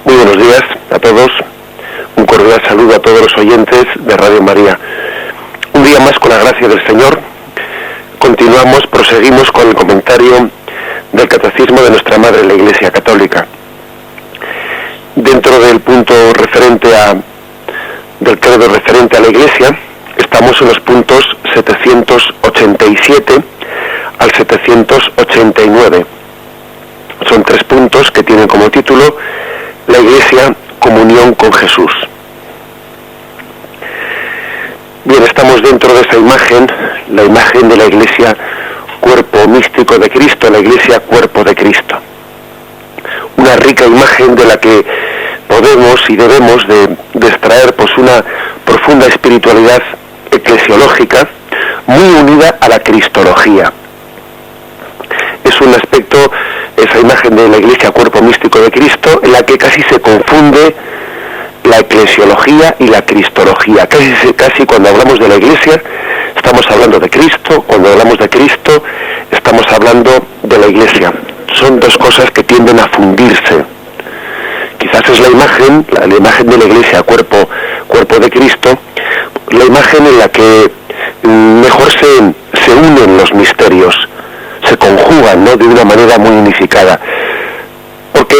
Muy buenos días a todos, un cordial saludo a todos los oyentes de Radio María. Un día más, con la gracia del Señor, proseguimos con el comentario del Catecismo de nuestra Madre, la Iglesia Católica. Dentro del punto del credo referente a la Iglesia, estamos en los puntos 787 al 789. Son 3 puntos que tienen como título la Iglesia, comunión con Jesús. Bien, estamos dentro de esa imagen, la imagen de la Iglesia, cuerpo místico de Cristo, la Iglesia, cuerpo de Cristo. Una rica imagen de la que podemos y debemos de extraer pues una profunda espiritualidad eclesiológica muy unida a la cristología. Es un aspecto, esa imagen de la Iglesia, cuerpo místico de Cristo, en la que casi se confunde la eclesiología y la cristología. Casi cuando hablamos de la Iglesia estamos hablando de Cristo, cuando hablamos de Cristo estamos hablando de la Iglesia. Son dos cosas que tienden a fundirse. Quizás es la imagen de la Iglesia, cuerpo de Cristo, la imagen en la que mejor se unen los misterios, se conjugan, ¿no?, de una manera muy unificada. Porque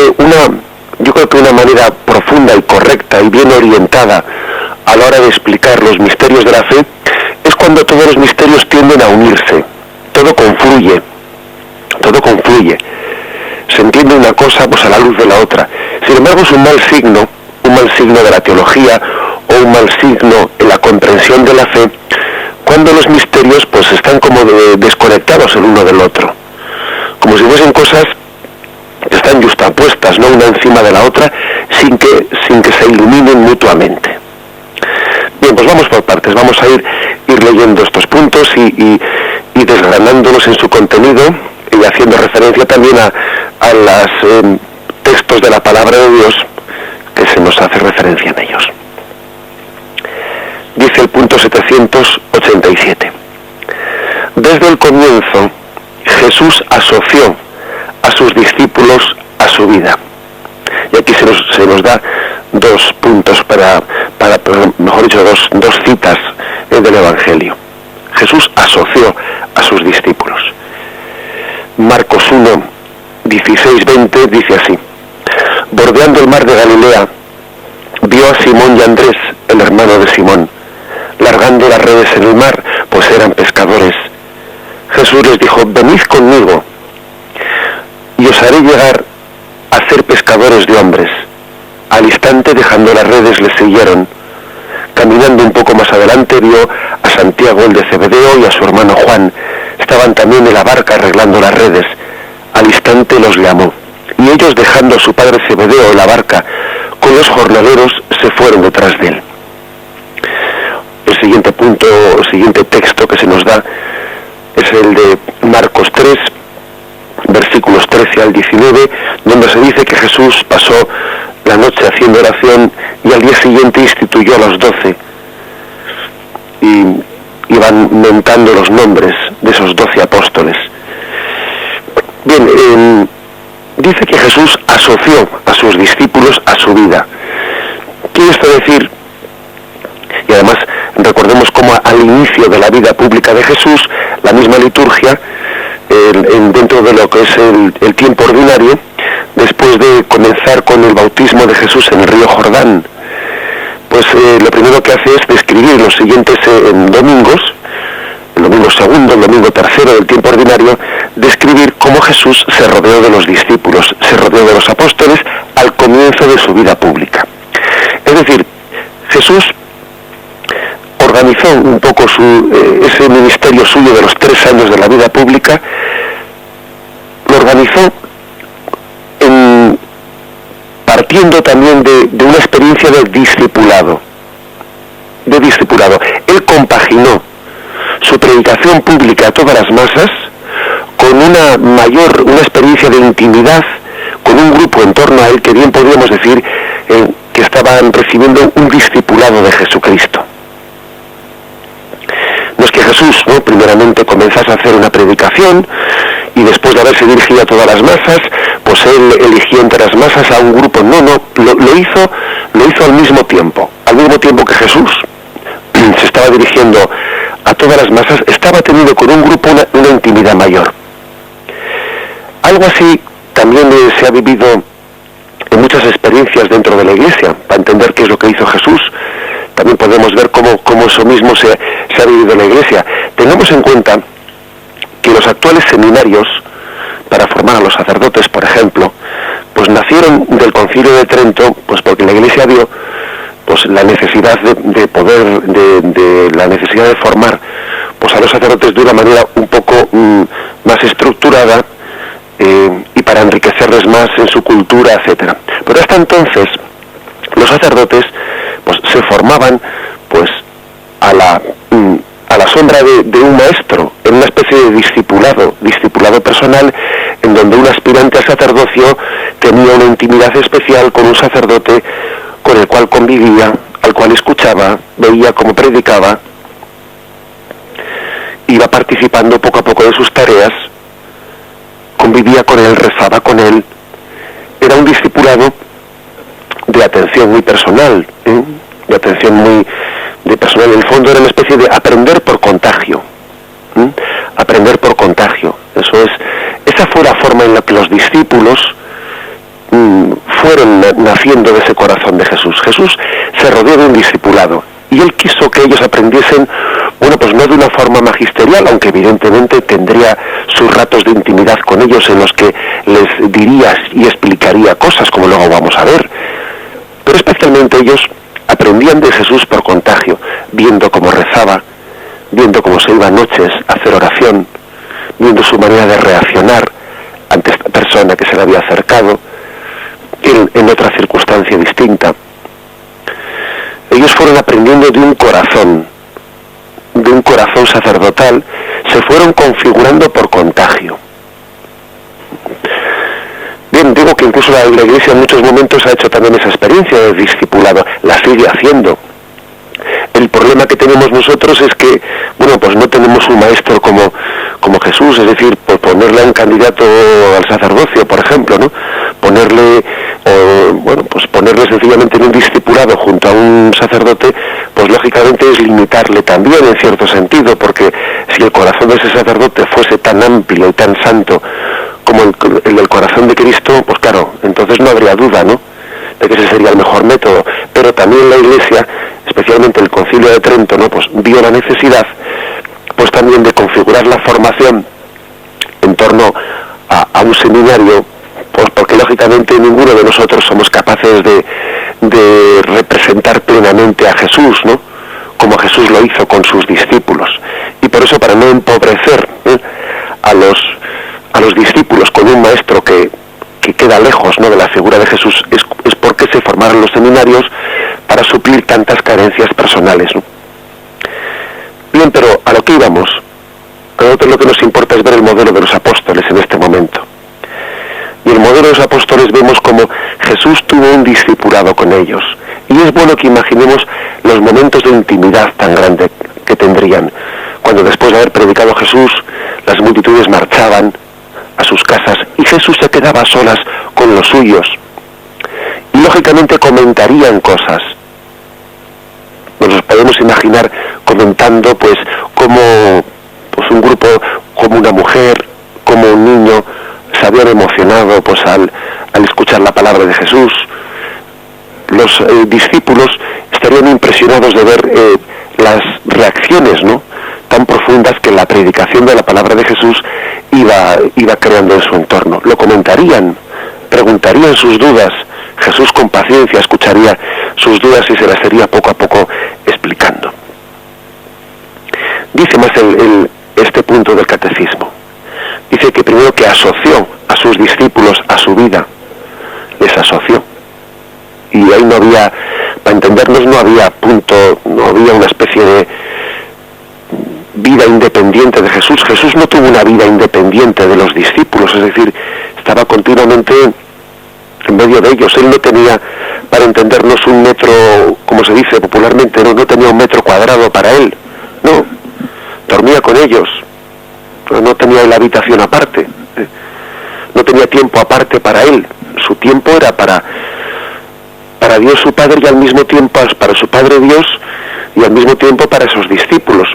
yo creo que una manera profunda y correcta y bien orientada a la hora de explicar los misterios de la fe es cuando todos los misterios tienden a unirse, todo confluye, se entiende una cosa pues a la luz de la otra. Sin embargo, es un mal signo de la teología o un mal signo en la comprensión de la fe cuando los misterios pues están como desconectados el uno del otro, como si fuesen cosas que están justapuestas, ¿no?, una encima de la otra, sin que se iluminen mutuamente. Bien, pues vamos por partes, vamos a ir leyendo estos puntos y desgranándolos en su contenido y haciendo referencia también a los textos de la palabra de Dios que se nos hace referencia en ellos. Dice el punto 787. Desde el comienzo, Jesús asoció a sus discípulos a su vida. Y aquí se nos da 2 puntos mejor dicho, dos citas del Evangelio. Jesús asoció a sus discípulos. Marcos 1, 16-20 dice así: bordeando el mar de Galilea, vio a Simón y a Andrés, el hermano de Simón, largando las redes en el mar, pues eran pescadores. Jesús les dijo: venid conmigo, y os haré llegar a ser pescadores de hombres. Al instante, dejando las redes, les siguieron. Caminando un poco más adelante, vio a Santiago, el de Zebedeo, y a su hermano Juan. Estaban también en la barca arreglando las redes. Al instante los llamó, y ellos, dejando a su padre Zebedeo en la barca con los jornaleros, se fueron detrás de él. El siguiente texto que se nos da es el de Marcos 3, versículos 13 al 19, donde se dice que Jesús pasó la noche haciendo oración y al día siguiente instituyó a los 12 y iban mentando los nombres de esos 12 apóstoles. Bien, dice que Jesús asoció a sus discípulos a su vida. ¿Quiere esto decir? Y además recordemos cómo al inicio de la vida pública de Jesús, la misma liturgia, dentro de lo que es el tiempo ordinario, después de comenzar con el bautismo de Jesús en el río Jordán, pues lo primero que hace es describir los siguientes domingos, el domingo segundo, el domingo tercero del tiempo ordinario, describir cómo Jesús se rodeó de los discípulos, se rodeó de los apóstoles al comienzo de su vida pública. Es decir, Jesús organizó un poco ese ministerio suyo de los 3 años de la vida pública, lo organizó partiendo también de una experiencia de discipulado. Él compaginó su predicación pública a todas las masas con una experiencia de intimidad con un grupo en torno a él que bien podríamos decir que estaban recibiendo un discipulado de Jesucristo. No es que Jesús, ¿no?, primeramente comenzase a hacer una predicación y después de haberse dirigido a todas las masas, pues él eligió entre las masas a un grupo. No, lo lo hizo al mismo tiempo que Jesús se estaba dirigiendo a todas las masas, estaba teniendo con un grupo una intimidad mayor. Algo así también se ha vivido en muchas experiencias dentro de la Iglesia. Para entender qué es lo que hizo Jesús, también podemos ver cómo eso mismo se ha vivido en la Iglesia. Tengamos en cuenta que los actuales seminarios para formar a los sacerdotes, por ejemplo, pues nacieron del Concilio de Trento, pues porque la Iglesia vio pues la necesidad la necesidad de formar pues a los sacerdotes de una manera un poco más estructurada, y para enriquecerles más en su cultura, etcétera. Pero hasta entonces los sacerdotes pues se formaban pues a la sombra de un maestro, en una especie de discipulado personal, en donde un aspirante al sacerdocio tenía una intimidad especial con un sacerdote con el cual convivía, al cual escuchaba, veía cómo predicaba, iba participando poco a poco de sus tareas, convivía con él, rezaba con él. Era un discipulado de atención muy personal, de atención muy personal. En el fondo era una especie de aprender por contagio. Aprender por contagio. Esa fue la forma en la que los discípulos fueron naciendo de ese corazón de Jesús. Jesús se rodeó de un discipulado y él quiso que ellos aprendiesen, bueno, pues no de una forma magisterial, aunque evidentemente tendría sus ratos de intimidad con ellos en los que les diría y explicaría cosas, como luego vamos a ver, pero especialmente ellos aprendían de Jesús por contagio, viendo cómo rezaba, viendo cómo se iba noches a hacer oración, viendo su manera de reaccionar ante esta persona que se le había acercado en otra circunstancia distinta. Ellos fueron aprendiendo de un corazón sacerdotal, se fueron configurando por contagio. Bien, digo que incluso la Iglesia en muchos momentos ha hecho también esa experiencia de discipulado, la sigue haciendo. El problema que tenemos nosotros es que, bueno, pues no tenemos un maestro como Jesús, es decir, pues ponerle a un candidato al sacerdocio, por ejemplo, ¿no? Ponerle sencillamente en un discipulado junto a un sacerdote, pues lógicamente es limitarle también en cierto sentido, porque si el corazón de ese sacerdote fuese tan amplio y tan santo como el del corazón de Cristo, pues claro, entonces no habría duda, ¿no?, de que ese sería el mejor método. Pero también la Iglesia, especialmente el Concilio de Trento, ¿no?, pues vio la necesidad pues también de configurar la formación en torno a un seminario, pues porque lógicamente ninguno de nosotros somos capaces de representar plenamente a Jesús, ¿no?, como Jesús lo hizo con sus discípulos. Y por eso, para no empobrecer a los discípulos con un maestro que queda lejos, ¿no?, de la figura de Jesús, es porque se formaron los seminarios para suplir tantas carencias personales, ¿no? Bien, pero a lo que íbamos, a nosotros lo que nos importa es ver el modelo de los apóstoles en este momento. Y el modelo de los apóstoles vemos como Jesús tuvo un discipulado con ellos. Y es bueno que imaginemos los momentos de intimidad tan grande que tendrían, cuando después de haber predicado Jesús, las multitudes marchaban a sus casas y Jesús se quedaba a solas con los suyos. Y lógicamente comentarían cosas. Nos podemos imaginar comentando pues como pues un grupo, como una mujer, como un niño, se habían emocionado pues al escuchar la palabra de Jesús. Los discípulos estarían impresionados de ver las reacciones, ¿no?, tan profundas que la predicación de la palabra de Jesús iba creando en su entorno. Lo comentarían, preguntarían sus dudas. Jesús con paciencia escucharía sus dudas y se las iría poco a poco explicando. Dice más este punto del catecismo. Dice que primero que asoció a sus discípulos a su vida, les asoció. Y ahí no había, para entendernos, no había una especie de vida independiente de Jesús. Jesús no tuvo una vida independiente de los discípulos, es decir, estaba continuamente en medio de ellos. Él no tenía, para entendernos, un metro, como se dice popularmente, no tenía un metro cuadrado para él, no, dormía con ellos, no tenía la habitación aparte, no tenía tiempo aparte para él. Su tiempo era para para Dios su Padre y al mismo tiempo para su Padre Dios y al mismo tiempo para esos discípulos.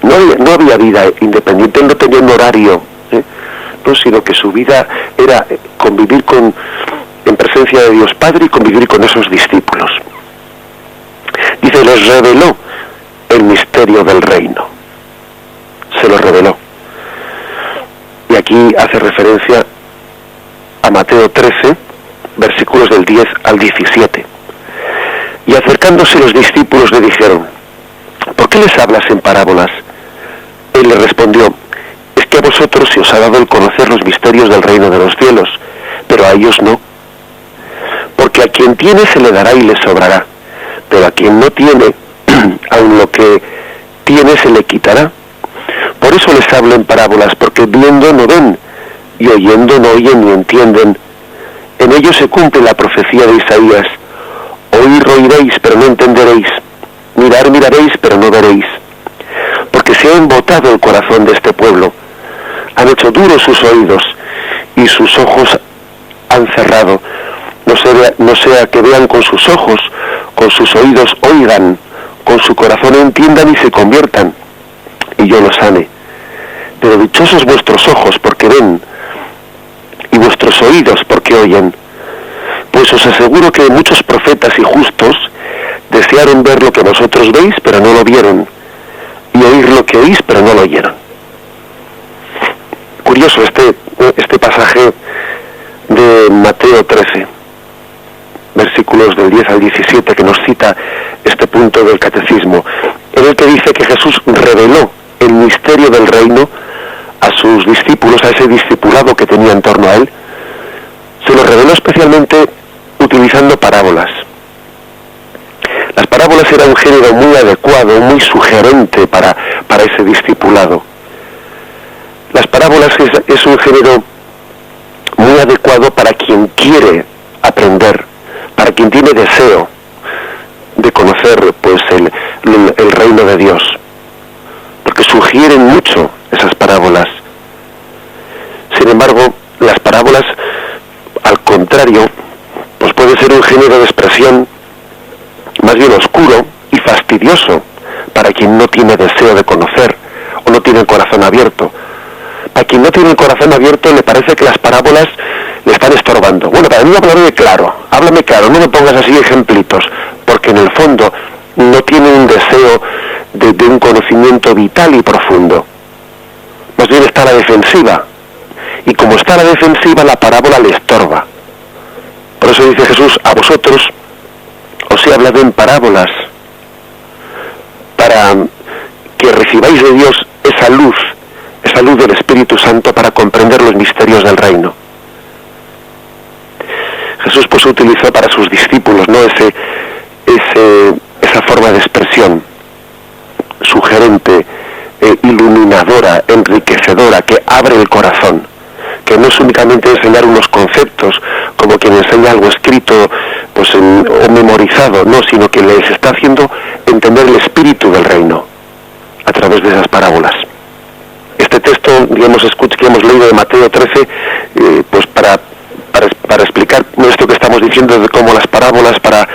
No había vida independiente, él no tenía un horario, no, sino que su vida era convivir en presencia de Dios Padre y convivir con esos discípulos. Dice, les reveló el misterio del reino. Se lo reveló. Y aquí hace referencia a Mateo 13, versículos del 10 al 17. Y acercándose los discípulos le dijeron, ¿por qué les hablas en parábolas? Él le respondió, es que a vosotros se os ha dado el conocer los misterios del reino de los cielos, pero a ellos no. Porque a quien tiene se le dará y le sobrará, pero a quien no tiene, aun lo que tiene se le quitará. Por eso les hablo en parábolas, porque viendo no ven, y oyendo no oyen ni entienden. En ellos se cumple la profecía de Isaías, oír oiréis, pero no entenderéis, mirar miraréis, pero no veréis. Porque se ha embotado el corazón de este pueblo, han hecho duros sus oídos, y sus ojos han cerrado, no sea que vean con sus ojos, con sus oídos oigan, con su corazón entiendan y se conviertan, y yo los sane. Pero dichosos vuestros ojos porque ven, y vuestros oídos porque oyen. Pues os aseguro que muchos profetas y justos desearon ver lo que vosotros veis, pero no lo vieron, y oír lo que oís, pero no lo oyeron. Curioso este pasaje de Mateo 13, versículos del 10 al 17, que nos cita este punto del catecismo, en el que dice que Jesús reveló el misterio del reino a sus discípulos, a ese discipulado que tenía en torno a él. Se lo reveló especialmente utilizando parábolas. Las parábolas eran un género muy adecuado, muy sugerente para ese discipulado. Las parábolas es un género muy adecuado para quien quiere aprender, para quien tiene deseo de conocer pues el reino de Dios, porque sugieren mucho esas parábolas. Sin embargo, las parábolas, al contrario, pues puede ser un género de expresión más bien oscuro y fastidioso para quien no tiene deseo de conocer o no tiene el corazón abierto. A quien no tiene el corazón abierto le parece que las parábolas le están estorbando. Bueno, para mí háblame claro, no me pongas así ejemplitos, porque en el fondo no tiene un deseo de un conocimiento vital y profundo. Más bien está a la defensiva, y como está a la defensiva, la parábola le estorba. Por eso dice Jesús, a vosotros os he hablado en parábolas, para que recibáis de Dios esa luz del Espíritu Santo para comprender los misterios del reino. Jesús pues utilizó para sus discípulos, ¿no?, esa forma de expresión sugerente, iluminadora, enriquecedora, que abre el corazón, que no es únicamente enseñar unos conceptos como quien enseña algo escrito pues o memorizado, no, sino que les está haciendo entender el espíritu del reino a través de esas parábolas. Este texto que hemos leído de Mateo 13, pues para explicar esto que estamos diciendo de cómo las parábolas para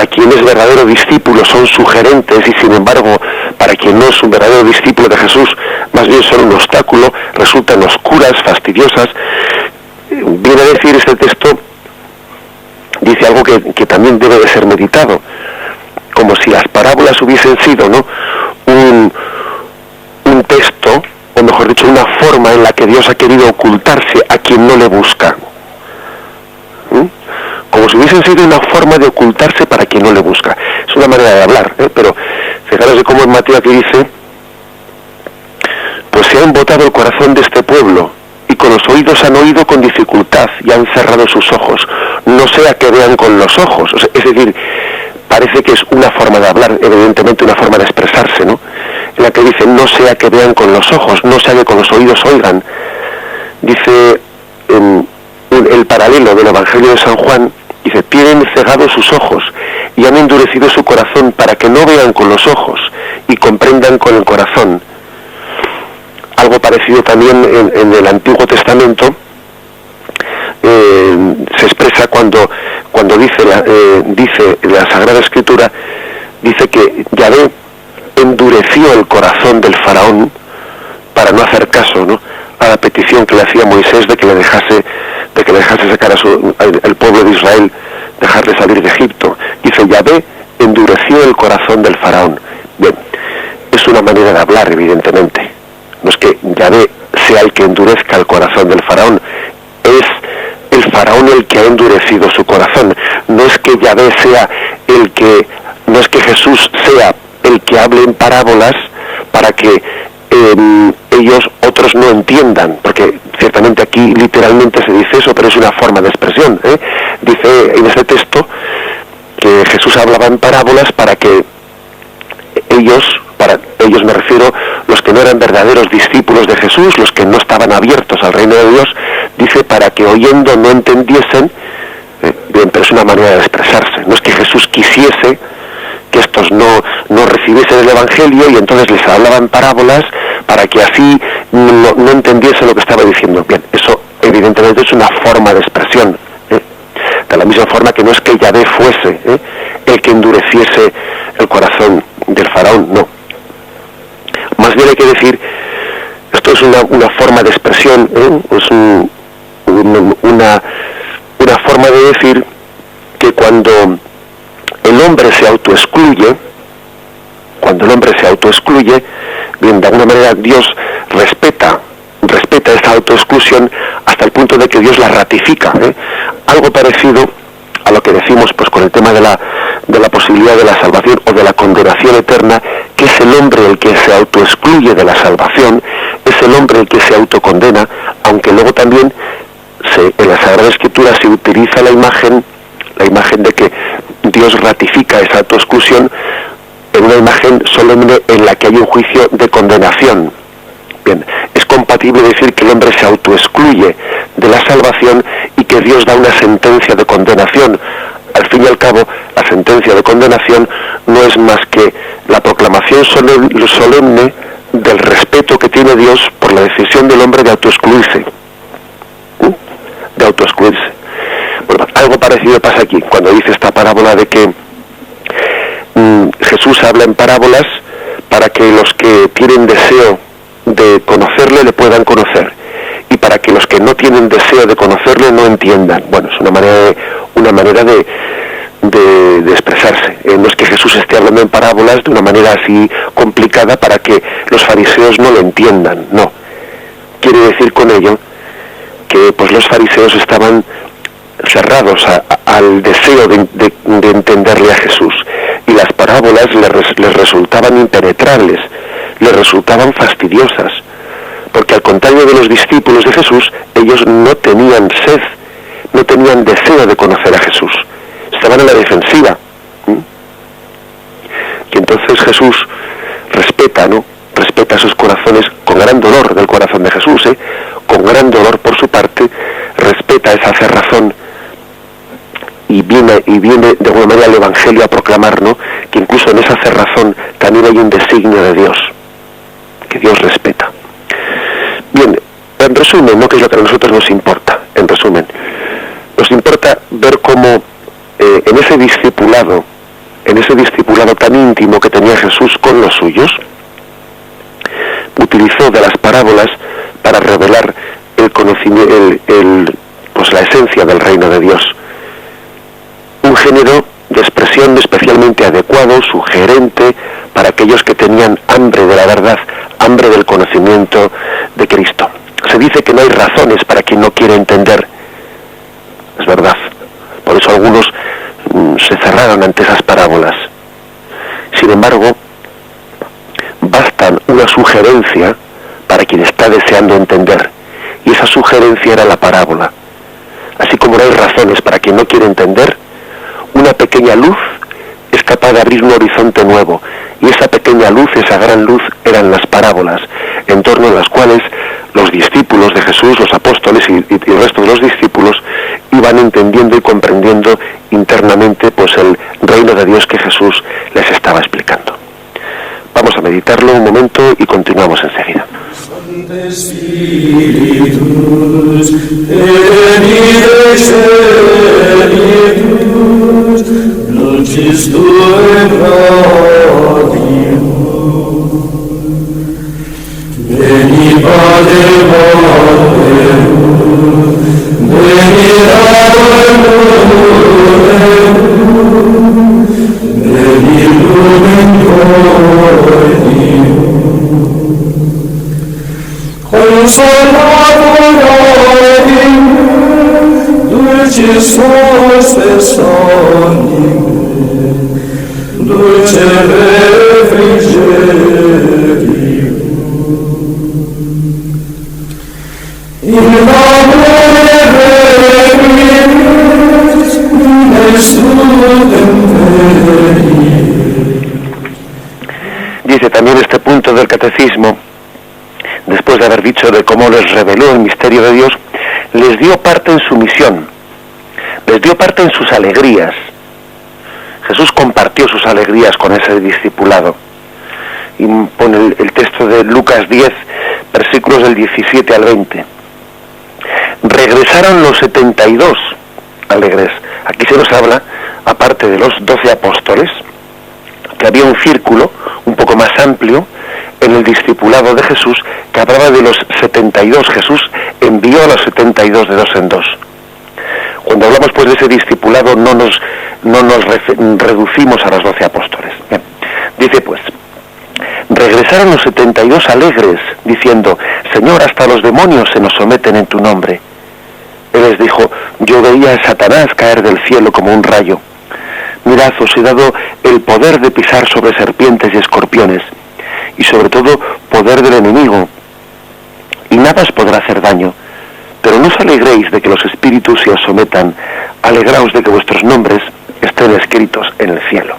quien es verdadero discípulo son sugerentes, y sin embargo para quien no es un verdadero discípulo de Jesús más bien son un obstáculo, resultan oscuras, fastidiosas. Viene a decir este texto, dice algo que también debe de ser meditado, como si las parábolas hubiesen sido, ¿no?, un texto, o mejor dicho, una forma en la que Dios ha querido ocultarse a quien no le busca. Como si hubiesen sido una forma de ocultarse para quien no le busca. Es una manera de hablar, pero fijaros de cómo en Mateo aquí dice, pues se ha embotado el corazón de este pueblo, y con los oídos han oído con dificultad, y han cerrado sus ojos, no sea que vean con los ojos. O sea, es decir, parece que es una forma de hablar, evidentemente una forma de expresarse, ¿no?, en la que dice, no sea que vean con los ojos, no sea que con los oídos oigan. Dice el paralelo del Evangelio de San Juan, dice, tienen cegados sus ojos y han endurecido su corazón para que no vean con los ojos y comprendan con el corazón. Algo parecido también en el Antiguo Testamento se expresa cuando cuando dice la Sagrada Escritura, dice que Yahvé endureció el corazón del faraón para no hacer caso, ¿no?, a la petición que le hacía Moisés de que le dejase sacar al pueblo de Israel, dejarle salir de Egipto. Dice, Yahvé endureció el corazón del faraón. Bien, es una manera de hablar, evidentemente. No es que Yahvé sea el que endurezca el corazón del faraón, es el faraón el que ha endurecido su corazón. No es que Yahvé sea no es que Jesús sea el que hable en parábolas para que otros no entiendan, porque ciertamente aquí literalmente se dice eso, pero es una forma de expresión, ¿eh? Dice en ese texto que Jesús hablaba en parábolas para que ellos me refiero, los que no eran verdaderos discípulos de Jesús, los que no estaban abiertos al reino de Dios, dice para que oyendo no entendiesen. Bien, pero es una manera de expresarse. No es que Jesús quisiese que estos no recibiesen el Evangelio y entonces les hablaba en parábolas para que así no entendiesen lo que estaba diciendo. Bien, eso evidentemente es una forma de expresión, ¿eh? De la misma forma que no es que Yahvé fuese el que endureciese el corazón del faraón, no. Más bien hay que decir, esto es una forma de expresión, es una forma de decir que cuando el hombre se autoexcluye, bien, de alguna manera Dios respeta esa autoexclusión hasta el punto de que Dios la ratifica, algo parecido a lo que decimos pues con el tema de la posibilidad de la salvación o de la condenación eterna, que es el hombre el que se autoexcluye de la salvación, es el hombre el que se autocondena, aunque luego también en la Sagrada Escritura se utiliza la imagen de que Dios ratifica esa autoexclusión en una imagen solemne en la que hay un juicio de condenación. Bien, es compatible decir que el hombre se autoexcluye de la salvación y que Dios da una sentencia de condenación. Al fin y al cabo, la sentencia de condenación no es más que la proclamación solemne del respeto que tiene Dios por la decisión del hombre de autoexcluirse. Bueno, algo parecido pasa aquí, cuando dice esta parábola de que Jesús habla en parábolas para que los que tienen deseo de conocerle le puedan conocer, y para que los que no tienen deseo de conocerle no entiendan. Bueno, es una manera de expresarse. No es que Jesús esté hablando en parábolas de una manera así complicada para que los fariseos no lo entiendan, no. Quiere decir con ello que pues los fariseos estaban cerrados al deseo de entenderle a Jesús, y las parábolas les resultaban impenetrables, les resultaban fastidiosas, porque al contrario de los discípulos de Jesús, ellos no tenían sed, no tenían deseo de conocer a Jesús, estaban en la defensiva. Y entonces Jesús respeta sus corazones, con gran dolor del corazón de Jesús, con gran dolor por su parte, respeta esa cerrazón y viene de alguna manera el Evangelio a proclamar, ¿no?, que incluso en esa cerrazón también hay un designio de Dios, que Dios respeta. Bien, en resumen, ¿no?, que es lo que a nosotros nos importa, en resumen, nos importa ver cómo en ese discipulado tan íntimo que tenía Jesús con los suyos, utilizó de las parábolas para revelar el conocimiento, pues la esencia del reino de Dios. Un género de expresión especialmente adecuado, sugerente, para aquellos que tenían hambre de la verdad, hambre del conocimiento de Cristo. Se dice que no hay razones para quien no quiere entender. Es verdad. Por eso algunos se cerraron ante esas parábolas. Sin embargo, bastan una sugerencia para quien está deseando entender, y esa sugerencia era la parábola. Así como no hay razones para quien no quiere entender, una pequeña luz es capaz de abrir un horizonte nuevo, y esa pequeña luz, esa gran luz, eran las parábolas, en torno a las cuales los discípulos de Jesús, los apóstoles y el resto de los discípulos iban entendiendo y comprendiendo internamente pues el reino de Dios que Jesús les estaba explicando. Vamos a meditarlo un momento y continuamos enseguida. Spiritus, et dulcis tuae gaudium, veni vadebant eum, veni rador eum, veni lumen cordum, consolator eum, dulcis hostes anime, dulce refrigerium, in amore requies, est ludem veri. Dice también este punto del catecismo, después de haber dicho de cómo les reveló el misterio de Dios, les dio parte en su misión, les dio parte en sus alegrías. Jesús compartió sus alegrías con ese discipulado. Y pone el texto de Lucas 10, versículos del 17 al 20. Regresaron los 72 alegres. Aquí se nos habla, aparte de los 12 apóstoles, que había un círculo un poco más amplio en el discipulado de Jesús, que hablaba de los 72. Jesús envió a los 72 de dos en dos. Cuando hablamos pues de ese discipulado no nos reducimos a los 12 apóstoles. Bien. Dice pues, regresaron los 72 alegres, diciendo, Señor, hasta los demonios se nos someten en tu nombre. Él les dijo, yo veía a Satanás caer del cielo como un rayo. Mirad, os he dado el poder de pisar sobre serpientes y escorpiones, y sobre todo poder del enemigo, y nada os podrá hacer daño. Pero no os alegréis de que los espíritus se os sometan, alegraos de que vuestros nombres estén escritos en el cielo.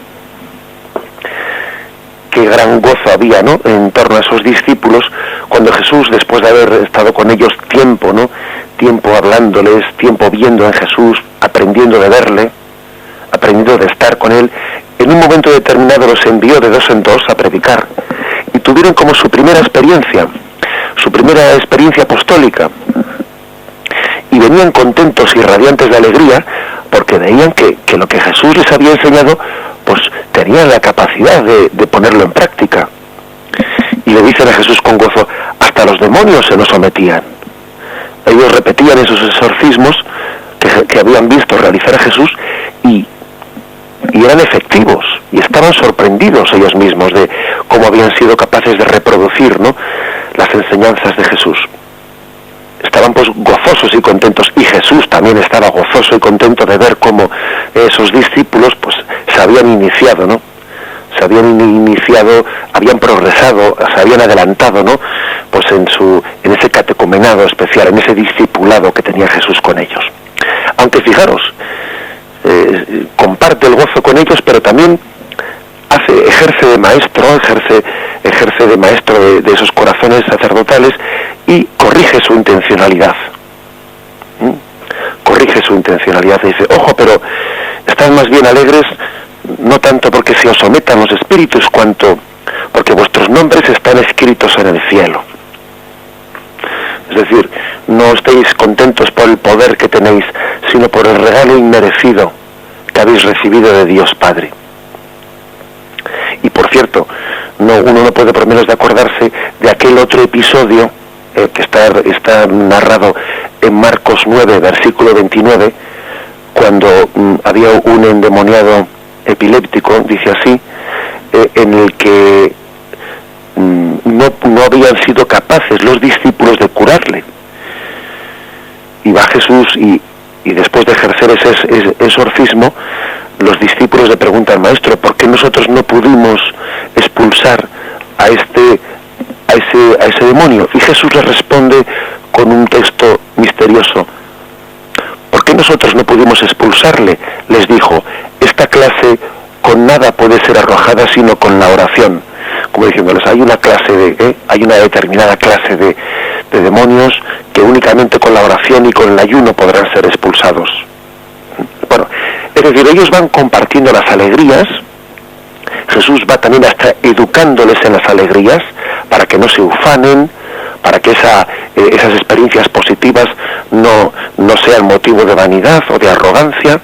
Qué gran gozo había, ¿no?, en torno a esos discípulos, cuando Jesús, después de haber estado con ellos tiempo, ¿no?, tiempo hablándoles, tiempo viendo en Jesús, aprendiendo de verle, aprendiendo de estar con él, en un momento determinado los envió de dos en dos a predicar, y tuvieron como su primera experiencia apostólica, y venían contentos y radiantes de alegría, porque veían que lo que Jesús les había enseñado, pues tenían la capacidad de ponerlo en práctica. Y le dicen a Jesús con gozo, hasta los demonios se nos sometían. Ellos repetían esos exorcismos que habían visto realizar a Jesús, y eran efectivos, y estaban sorprendidos ellos mismos de cómo habían sido capaces de reproducir, ¿no?, las enseñanzas de Jesús. Estaban pues gozosos y contentos, y Jesús también estaba gozoso y contento de ver cómo esos discípulos pues se habían iniciado, ¿no? Habían progresado, se habían adelantado, ¿no?, pues en ese catecumenado especial, en ese discipulado que tenía Jesús con ellos. Aunque fijaros, comparte el gozo con ellos, pero también ejerce de maestro de esos corazones sacerdotales, y corrige su intencionalidad. Dice, ojo, pero estad más bien alegres, no tanto porque se os sometan los espíritus, cuanto porque vuestros nombres están escritos en el cielo. Es decir, no estéis contentos por el poder que tenéis, sino por el regalo inmerecido que habéis recibido de Dios Padre. Y por cierto, uno no puede por menos de acordarse de aquel otro episodio que está narrado en Marcos 9, versículo 29, cuando había un endemoniado epiléptico, dice así, en el que no habían sido capaces los discípulos de curarle. Y va Jesús y después de ejercer ese exorcismo, los discípulos le preguntan, Maestro, ¿por qué nosotros no pudimos expulsar a ese demonio? Y Jesús les responde con un texto misterioso. ¿Por qué nosotros no pudimos expulsarle? Les dijo, esta clase con nada puede ser arrojada sino con la oración. Como diciéndoles, hay una determinada clase de demonios que únicamente con la oración y con el ayuno podrán ser expulsados. Bueno, es decir, ellos van compartiendo las alegrías. Jesús va también hasta educándoles en las alegrías para que no se ufanen, para que esas experiencias positivas no sean motivo de vanidad o de arrogancia.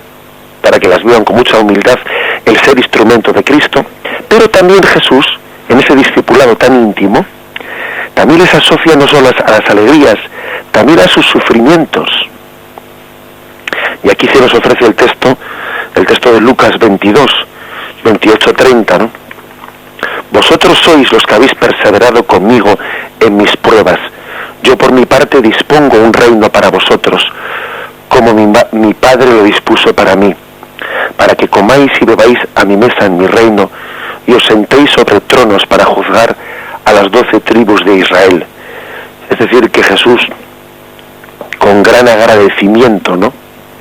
para que las vivan con mucha humildad, el ser instrumento de Cristo, pero también Jesús, en ese discipulado tan íntimo, también les asocia no solo a las alegrías, también a sus sufrimientos. Y aquí se nos ofrece el texto de Lucas 22, 28-30, ¿no? Vosotros sois los que habéis perseverado conmigo en mis pruebas. Yo por mi parte dispongo un reino para vosotros, como mi Padre lo dispuso para mí, para que comáis y bebáis a mi mesa en mi reino, y os sentéis sobre tronos para juzgar a las 12 tribus de Israel. Es decir, que Jesús, con gran agradecimiento, ¿no?,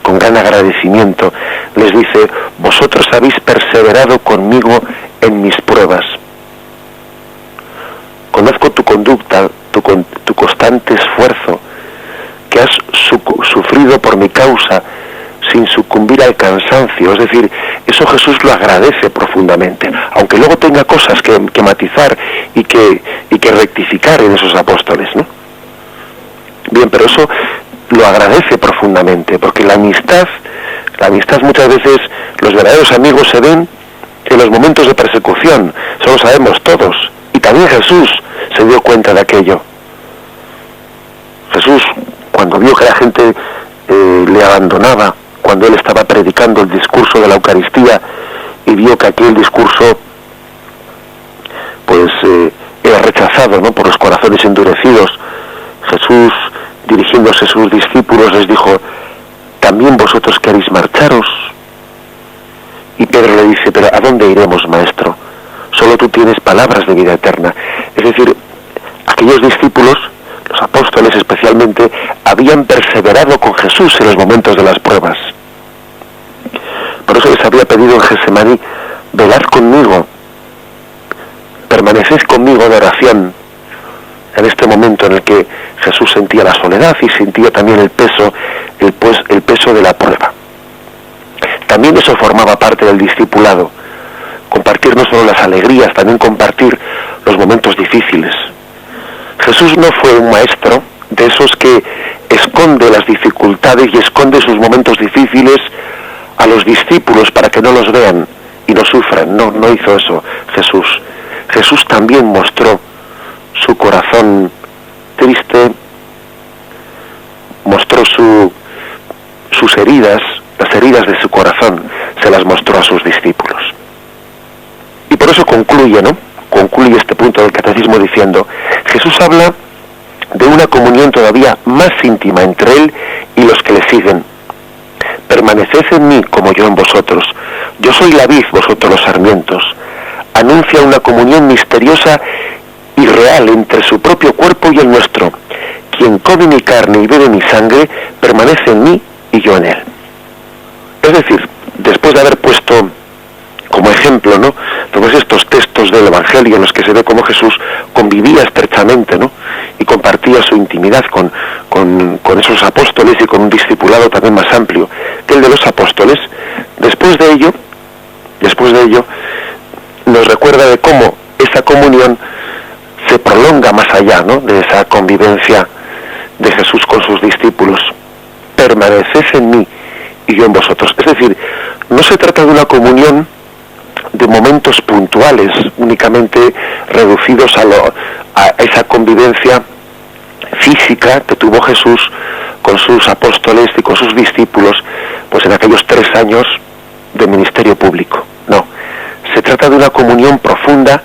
con gran agradecimiento, les dice: vosotros habéis perseverado conmigo en mis pruebas. Conozco tu conducta, tu constante esfuerzo, que has sufrido por mi causa sin sucumbir al cansancio. Es decir, eso Jesús lo agradece profundamente, aunque luego tenga cosas que matizar y que rectificar en esos apóstoles, ¿no? Bien, pero eso lo agradece profundamente, porque la amistad muchas veces, los verdaderos amigos se ven en los momentos de persecución, eso lo sabemos todos, y también Jesús se dio cuenta de aquello. Jesús, cuando vio que la gente le abandonaba, cuando él estaba predicando el discurso de la Eucaristía y vio que aquel discurso pues era rechazado, ¿no?, por los corazones endurecidos, Jesús, dirigiéndose a sus discípulos, les dijo: ¿también vosotros queréis marcharos? Y Pedro le dice: ¿pero a dónde iremos, maestro? Solo tú tienes palabras de vida eterna. Es decir, aquellos discípulos, los apóstoles especialmente, habían perseverado con Jesús en los momentos de las pruebas. Por eso les había pedido en Getsemaní: velad conmigo, permaneced conmigo en oración, en este momento en el que Jesús sentía la soledad y sentía también el peso de la prueba. También eso formaba parte del discipulado, compartir no solo las alegrías, también compartir los momentos difíciles. Jesús no fue un maestro de esos que esconde las dificultades y esconde sus momentos difíciles a los discípulos para que no los vean y no sufran. No hizo eso Jesús. Jesús también mostró su corazón triste, mostró sus heridas, las heridas de su corazón, se las mostró a sus discípulos. Y por eso concluye este punto del catecismo diciendo: Jesús habla de una comunión todavía más íntima entre él y los que le siguen. Permaneced en mí como yo en vosotros. Yo soy la vid, vosotros los sarmientos. Anuncia una comunión misteriosa y real entre su propio cuerpo y el nuestro. Quien come mi carne y bebe mi sangre, permanece en mí y yo en él. Es decir, después de haber puesto como ejemplo, ¿no?, todos estos textos del Evangelio en los que se ve cómo Jesús convivía estrechamente, ¿no?, y compartía su intimidad con esos apóstoles y con un discipulado también más amplio que el de los apóstoles, después de ello nos recuerda de cómo esa comunión se prolonga más allá, ¿no?, de esa convivencia de Jesús con sus discípulos. Permaneced en mí y yo en vosotros. Es decir, no se trata de una comunión de momentos puntuales, únicamente reducidos a esa convivencia física que tuvo Jesús con sus apóstoles y con sus discípulos, pues en aquellos 3 años de ministerio público. No, se trata de una comunión profunda,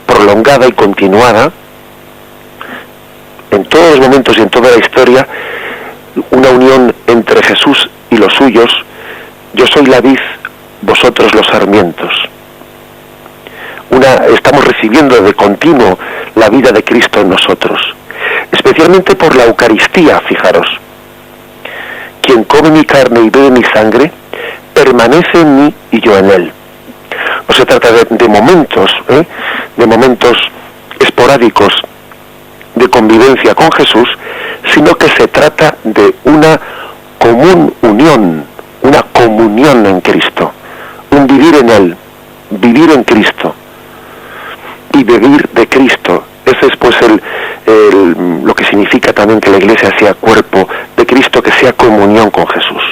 prolongada y continuada, en todos los momentos y en toda la historia, una unión entre Jesús y los suyos. Yo soy la vid, vosotros los sarmientos. Estamos recibiendo de continuo la vida de Cristo en nosotros, especialmente por la Eucaristía. Fijaros: quien come mi carne y bebe mi sangre, permanece en mí y yo en él. No se trata de momentos esporádicos de convivencia con Jesús, sino que se trata de una común unión, una comunión en Cristo, un vivir en él, vivir en Cristo y vivir de Cristo. Ese es pues lo que significa también que la Iglesia sea cuerpo de Cristo, que sea comunión con Jesús.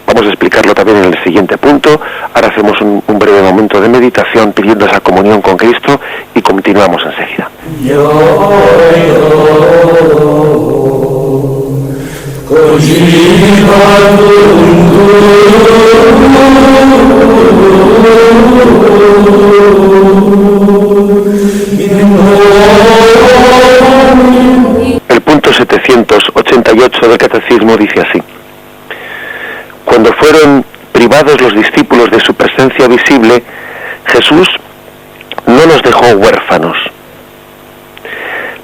Vamos a explicar explicarlo también en el siguiente punto. Ahora hacemos un breve momento de meditación pidiendo esa comunión con Cristo y continuamos enseguida. El punto 788 del Catecismo dice así: cuando fueron privados los discípulos de su presencia visible, Jesús no los dejó huérfanos.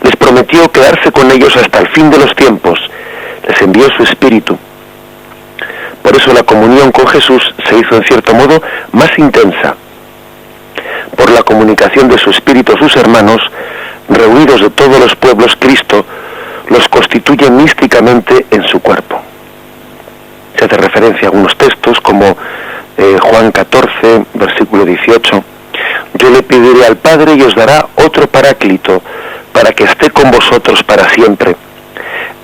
Les prometió quedarse con ellos hasta el fin de los tiempos. Les envió su Espíritu. Por eso la comunión con Jesús se hizo en cierto modo más intensa. Por la comunicación de su Espíritu a sus hermanos, reunidos de todos los pueblos, Cristo los constituye místicamente en su cuerpo. Se hace referencia a algunos textos como Juan 14, versículo 18. Yo le pediré al Padre y os dará otro Paráclito, para que esté con vosotros para siempre.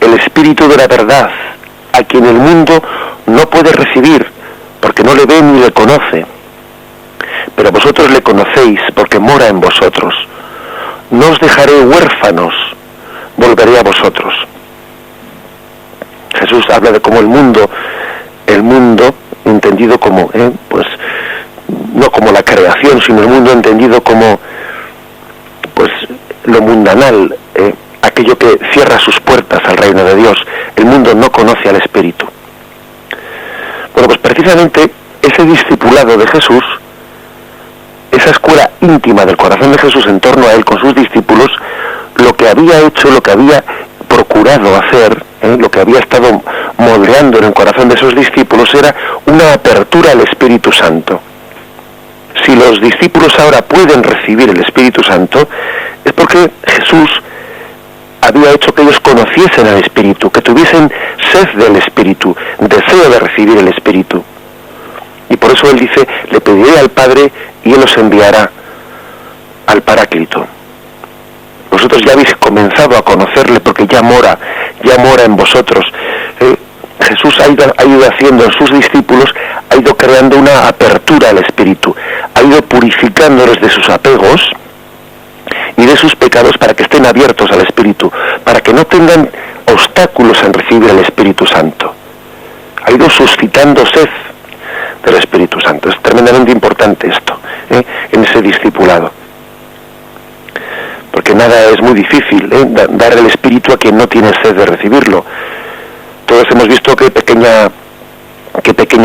El Espíritu de la verdad, a quien el mundo no puede recibir, porque no le ve ni le conoce. Pero vosotros le conocéis, porque mora en vosotros. No os dejaré huérfanos, volveré a vosotros. Jesús habla de cómo el mundo entendido como, pues no como la creación, sino el mundo entendido como, pues lo mundanal, aquello que cierra sus puertas al reino de Dios. El mundo no conoce al Espíritu. Bueno, pues precisamente ese discipulado de Jesús, esa escuela íntima del corazón de Jesús en torno a él con sus discípulos, lo que había hecho, lo que había procurado hacer, lo que había estado moldeando en el corazón de esos discípulos era una apertura al Espíritu Santo. Si los discípulos ahora pueden recibir el Espíritu Santo, es porque Jesús había hecho que ellos conociesen al Espíritu, que tuviesen sed del Espíritu, deseo de recibir el Espíritu. Y por eso él dice, le pediré al Padre y él os enviará al Paráclito. Vosotros ya habéis comenzado a conocerle porque ya mora en vosotros. Jesús ha ido haciendo en sus discípulos, ha ido creando una apertura al Espíritu, ha ido purificándoles de sus apegos y de sus pecados para que estén abiertos al Espíritu, para que no tengan obstáculos en recibir el Espíritu Santo. Ha ido suscitando sed del Espíritu Santo. Es tremendamente importante esto, en ese discipulado. Porque nada es muy difícil, dar el Espíritu a quien no tiene sed de recibirlo. Todos hemos visto qué pequeña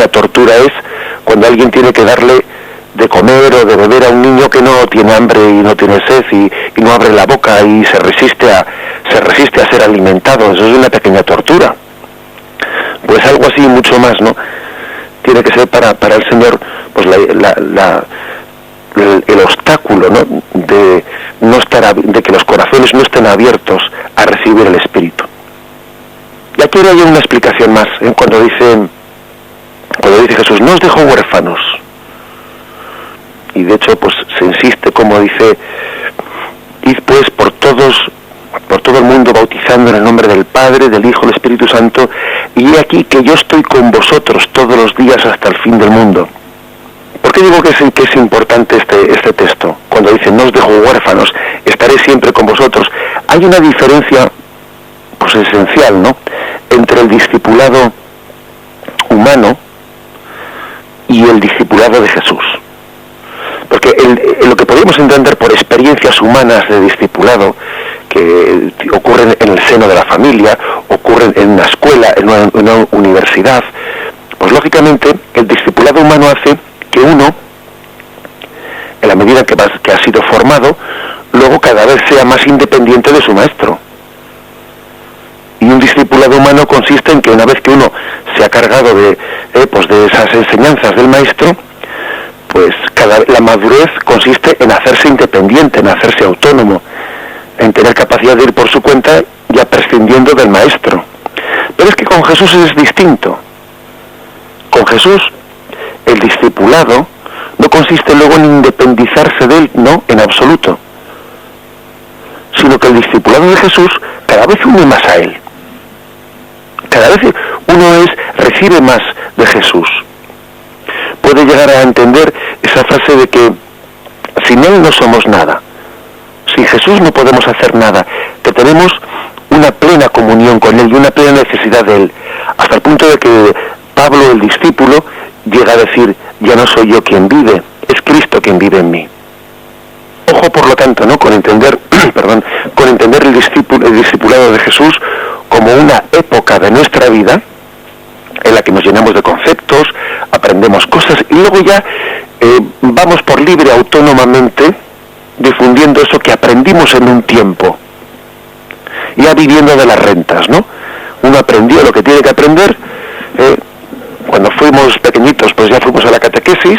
tortura es cuando alguien tiene que darle de comer o de beber a un niño que no tiene hambre y no tiene sed y no abre la boca y se resiste a ser alimentado. Eso es una pequeña tortura. Pues algo así, mucho más, ¿no? Tiene que ser para el Señor, pues el obstáculo, ¿no? de que los corazones no estén abiertos a recibir el Espíritu. Y aquí hay una explicación más, cuando dice Jesús, no os dejo huérfanos. Y de hecho, pues se insiste, como dice, id pues por todo el mundo bautizando en el nombre del Padre, del Hijo, del Espíritu Santo, y he aquí que yo estoy con vosotros todos los días hasta el fin del mundo. ¿Por qué digo que es importante este texto? Cuando dice, no os dejo huérfanos, estaré siempre con vosotros. Hay una diferencia, pues esencial, ¿no?, entre el discipulado humano y el discipulado de Jesús. Porque lo que podemos entender por experiencias humanas de discipulado, que ocurren en el seno de la familia, ocurren en una escuela, en una universidad, pues lógicamente el discipulado humano hace que uno, en la medida que ha sido formado, luego cada vez sea más independiente de su maestro. Y un discipulado humano consiste en que una vez que uno se ha cargado de esas enseñanzas del maestro, pues la madurez consiste en hacerse independiente, en hacerse autónomo, en tener capacidad de ir por su cuenta, ya prescindiendo del maestro. Pero es que con Jesús es distinto. Con Jesús, el discipulado no consiste luego en independizarse de él, no, en absoluto, sino que el discipulado de Jesús cada vez une más a él. Cada vez uno recibe más de Jesús. puede llegar a entender esa frase de que sin Él no somos nada. Sin Jesús no podemos hacer nada, que tenemos una plena comunión con Él y una plena necesidad de Él, hasta el punto de que Pablo, el discípulo, llega a decir: ya no soy yo quien vive, es Cristo quien vive en mí. Ojo, por lo tanto, ¿no?, con entender, con entender el discipulado de Jesús como una época de nuestra vida en la que nos llenamos de conceptos, aprendemos cosas y luego ya vamos por libre, autónomamente, difundiendo eso que aprendimos en un tiempo, ya viviendo de las rentas, ¿no? Uno aprendió lo que tiene que aprender, cuando fuimos pequeñitos pues ya fuimos a la catequesis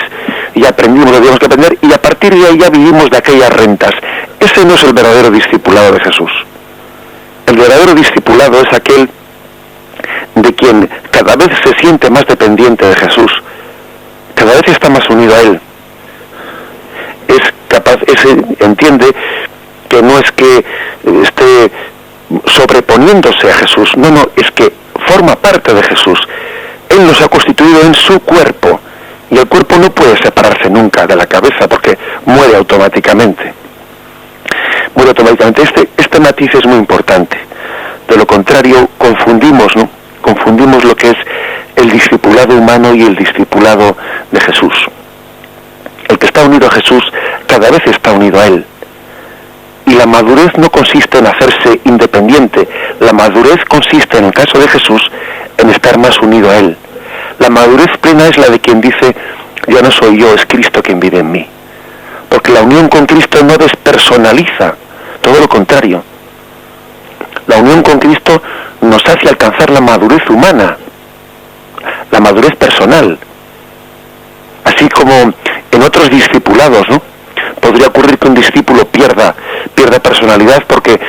y aprendimos lo que teníamos que aprender, y a partir de ahí ya vivimos de aquellas rentas. Ese no es el verdadero discipulado de Jesús. El verdadero discipulado es aquel de quien cada vez se siente más dependiente de Jesús, cada vez está más unido a Él, es capaz, entiende que no es que esté sobreponiéndose a Jesús, no, es que forma parte de Jesús. Él nos ha constituido en su cuerpo, y el cuerpo no puede separarse nunca de la cabeza porque muere automáticamente. Este matiz es muy importante. De lo contrario, confundimos lo que es el discipulado humano y el discipulado de Jesús. El que está unido a Jesús cada vez está unido a Él. Y la madurez no consiste en hacerse independiente. La madurez consiste, en el caso de Jesús, en estar más unido a Él. La madurez plena es la de quien dice: ya no soy yo, es Cristo quien vive en mí. Porque la unión con Cristo no despersonaliza, todo lo contrario. La unión con Cristo nos hace alcanzar la madurez humana, la madurez personal. Así como en otros discipulados, ¿no?, podría ocurrir que un discípulo pierda personalidad porque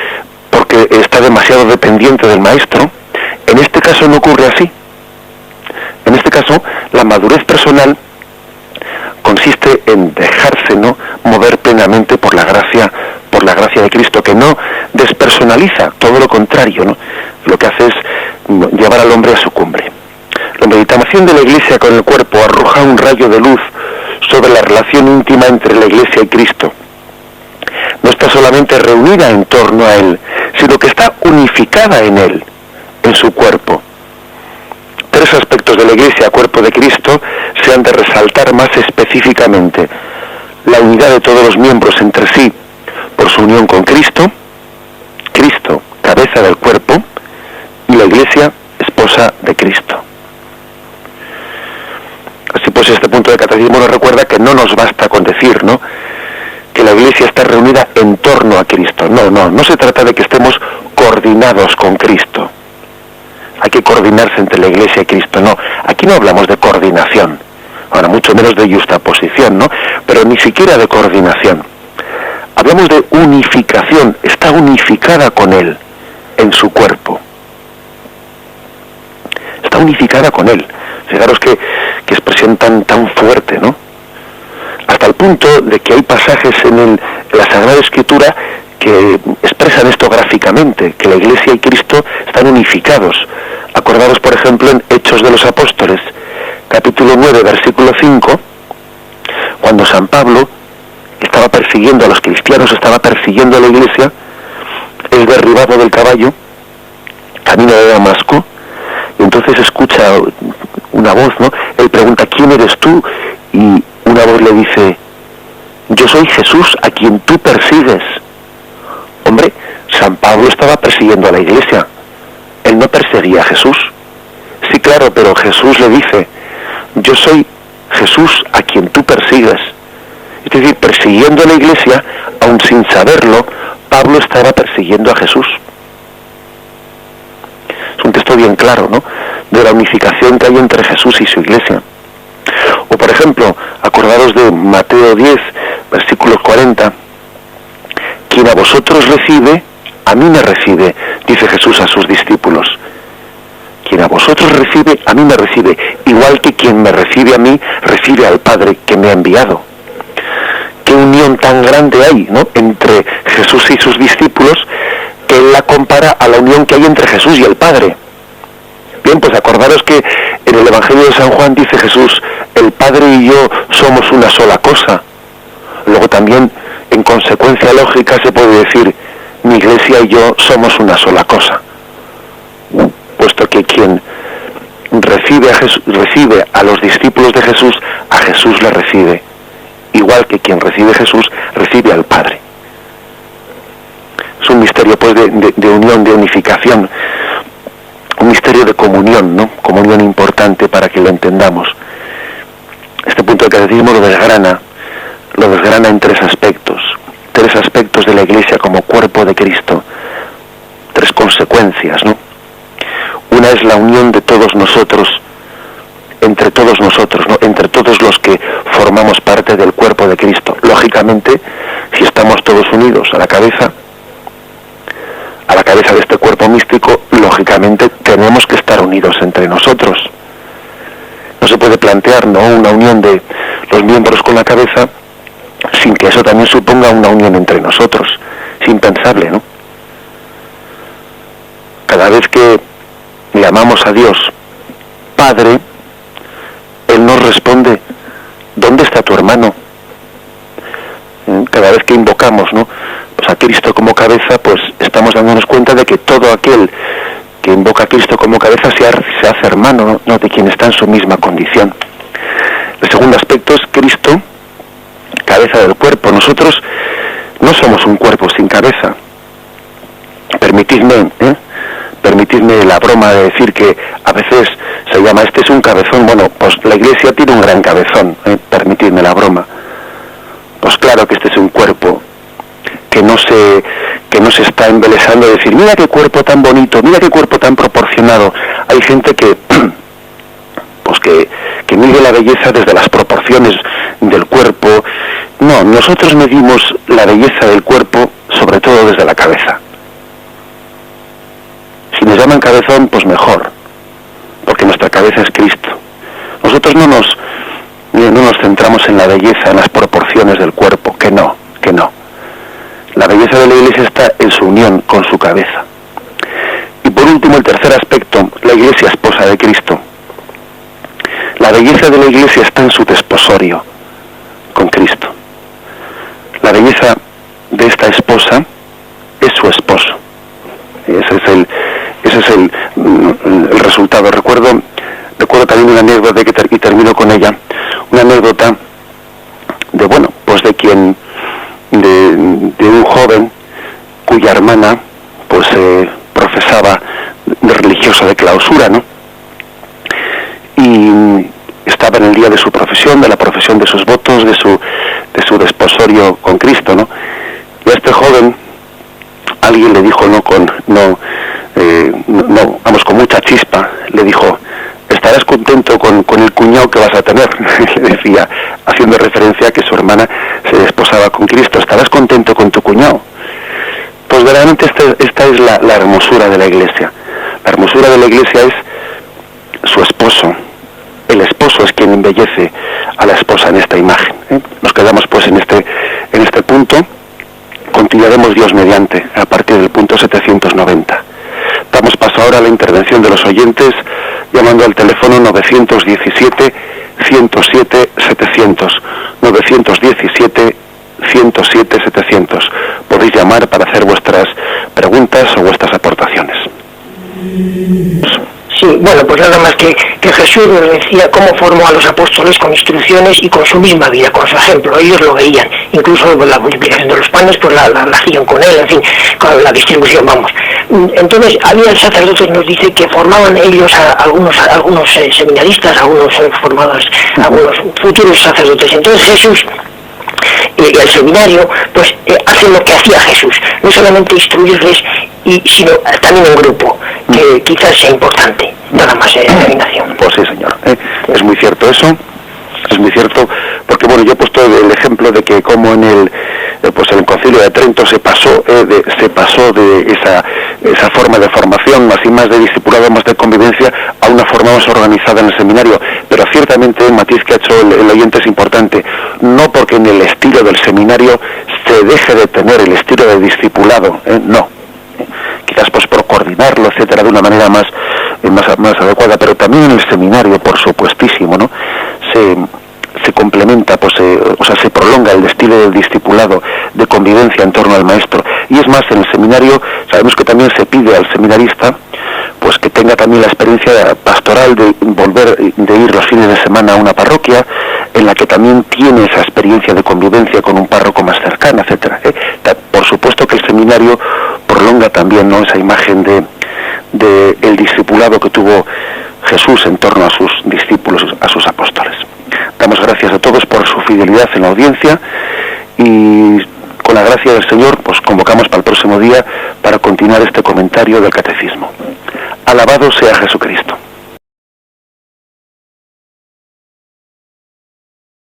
está demasiado dependiente del maestro. En este caso no ocurre así. En este caso, la madurez personal consiste en dejarse, ¿no?, mover plenamente por la gracia de Cristo, que no despersonaliza, todo lo contrario, ¿no? Lo que hace es llevar al hombre a su cumbre. La meditación de la Iglesia con el cuerpo arroja un rayo de luz sobre la relación íntima entre la Iglesia y Cristo. No está solamente reunida en torno a Él, sino que está unificada en Él, en su cuerpo. Tres aspectos de la Iglesia, cuerpo de Cristo, se han de resaltar más específicamente: la unidad de todos los miembros entre sí por su unión con Cristo, Cristo, cabeza del cuerpo, y la Iglesia, esposa de Cristo. Así pues, este punto del catecismo nos recuerda que no nos basta con decir, ¿no?, que la Iglesia está reunida en torno a Cristo. No se trata de que estemos coordinados con Cristo. Hay que coordinarse entre la Iglesia y Cristo. No, aquí no hablamos de coordinación, ahora mucho menos de yuxtaposición, ¿no?, pero ni siquiera de coordinación. Hablamos de unificación, está unificada con Él, en su cuerpo. Está unificada con Él. Fijaros qué expresión tan fuerte, ¿no? Hasta el punto de que hay pasajes en la Sagrada Escritura que expresan esto gráficamente, que la Iglesia y Cristo están unificados. Acordaros, por ejemplo, en Hechos de los Apóstoles, capítulo 9, versículo 5, cuando San Pablo estaba persiguiendo a los cristianos, estaba persiguiendo a la Iglesia, es derribado del caballo, camino de Damasco, y entonces escucha una voz, ¿no? Él pregunta: ¿quién eres tú? Y una voz le dice: yo soy Jesús a quien tú persigues. Hombre, San Pablo estaba persiguiendo a la Iglesia, él no perseguía a Jesús. Sí, claro, pero Jesús le dice: yo soy Jesús a quien tú persigues. Es decir, persiguiendo a la Iglesia, aun sin saberlo, Pablo estaba persiguiendo a Jesús. Es un texto bien claro, ¿no?, de la unificación que hay entre Jesús y su Iglesia. O, por ejemplo, acordaros de Mateo 10, versículo 40. Quien a vosotros recibe, a mí me recibe, dice Jesús a sus discípulos. Quien a vosotros recibe, a mí me recibe, igual que quien me recibe a mí, recibe al Padre que me ha enviado. Qué unión tan grande hay, ¿no?, entre Jesús y sus discípulos, que él la compara a la unión que hay entre Jesús y el Padre. Bien, pues acordaros que en el Evangelio de San Juan dice Jesús: el el Padre y yo somos una sola cosa. Luego también, en consecuencia lógica, se puede decir, mi Iglesia y yo somos una sola cosa, puesto que quien recibe a los discípulos de Jesús, a Jesús le recibe, igual que quien recibe a Jesús recibe al Padre. Es un misterio pues de unión, de unificación, un misterio de comunión, ¿no? Comunión importante para que lo entendamos. Este punto del catecismo lo desgrana en tres aspectos de la Iglesia como cuerpo de Cristo, tres consecuencias, ¿no? Una es la unión de todos nosotros, entre todos nosotros, ¿no? Entre todos los que formamos parte del cuerpo de Cristo. Lógicamente, si estamos todos unidos a la cabeza de este cuerpo místico, lógicamente tenemos que estar unidos entre nosotros. No se puede plantear, ¿no?, una unión de los miembros con la cabeza sin que eso también suponga una unión entre nosotros. Es impensable, ¿no? Cada vez que llamamos a Dios Padre, Él nos responde, ¿dónde está tu hermano? Cada vez que invocamos, ¿no?, pues a Cristo como cabeza, pues estamos dándonos cuenta de que todo aquel que invoca a Cristo como cabeza se hace hermano, ¿no?, de quien está en su misma condición. El segundo aspecto es Cristo, cabeza del cuerpo. Nosotros no somos un cuerpo sin cabeza. Permitidme la broma de decir que a veces se llama, este es un cabezón. Bueno, pues la Iglesia tiene un gran cabezón, permitidme la broma. Pues claro que este es un cuerpo que no se está embelesando de decir, mira qué cuerpo tan bonito, mira qué cuerpo tan proporcionado. Hay gente que pues que mide la belleza desde las proporciones del cuerpo. No, nosotros medimos la belleza del cuerpo sobre todo desde la cabeza. Si nos llaman cabezón, pues mejor, porque nuestra cabeza es Cristo. Nosotros no nos centramos en la belleza, en las proporciones del cuerpo, que no. La belleza de la Iglesia está en su unión con su cabeza. Y por último, el tercer aspecto, la Iglesia esposa de Cristo. La belleza de la Iglesia está en su desposorio con Cristo. La belleza de esta esposa es su esposo. Ese es el resultado. Recuerdo también una anécdota y termino con ella. Una anécdota de un joven cuya hermana pues profesaba de religiosa de clausura, ¿no? Y estaba en el día de su profesión, de la profesión de sus votos, de su desposorio con Cristo, ¿no? Y a este joven alguien le dijo con mucha chispa, le dijo, estarás contento con el cuñado que vas a tener. Le decía, haciendo referencia a que su hermana se desposaba con Cristo, estarás contento con tu cuñado. Pues verdaderamente esta es la hermosura de la Iglesia. La hermosura de la Iglesia es su esposo. El esposo es quien embellece a la esposa en esta imagen. Nos quedamos pues en este punto. Continuaremos Dios mediante a partir del punto 790. Damos paso ahora a la intervención de los oyentes llamando al teléfono 917 107 700 917 107 700. Podéis llamar para hacer vuestras preguntas o vuestras aportaciones. Sí, bueno, pues nada más que Jesús nos decía cómo formó a los apóstoles con instrucciones y con su misma vida, con su ejemplo. Ellos lo veían, incluso la multiplicación de los panes, pues la hacían con él, en fin, con la distribución, vamos. Entonces, había sacerdotes, nos dice, que formaban ellos a algunos seminaristas, algunos futuros sacerdotes. Entonces Jesús y el seminario pues hacen lo que hacía Jesús, no solamente instruirles, sino también en grupo, que quizás sea importante. Nada más terminación. Pues sí, señor, es muy cierto eso, es muy cierto, porque bueno, yo he puesto el ejemplo de que como en el Concilio de Trento se pasó de esa forma de formación, más de discipulado, más de convivencia, a una forma más organizada en el seminario. Pero ciertamente el matiz que ha hecho el oyente es importante, no porque en el estilo del seminario se deje de tener el estilo de discipulado, no, quizás pues por coordinarlo, etcétera, de una manera más adecuada, pero también en el seminario, por supuestísimo, ¿no? se complementa, pues se prolonga el estilo del discipulado, de convivencia en torno al maestro. Y es más, en el seminario sabemos que también se pide al seminarista pues que tenga también la experiencia pastoral de ir los fines de semana a una parroquia en la que también tiene esa experiencia de convivencia con un párroco más cercano, etcétera. Por supuesto que el seminario prolonga también, ¿no?, esa imagen de el discipulado que tuvo Jesús en torno a sus discípulos, a sus apóstoles. Damos gracias a todos por su fidelidad en la audiencia y con la gracia del Señor pues convocamos para el próximo día para continuar este comentario del Catecismo. Alabado sea Jesucristo.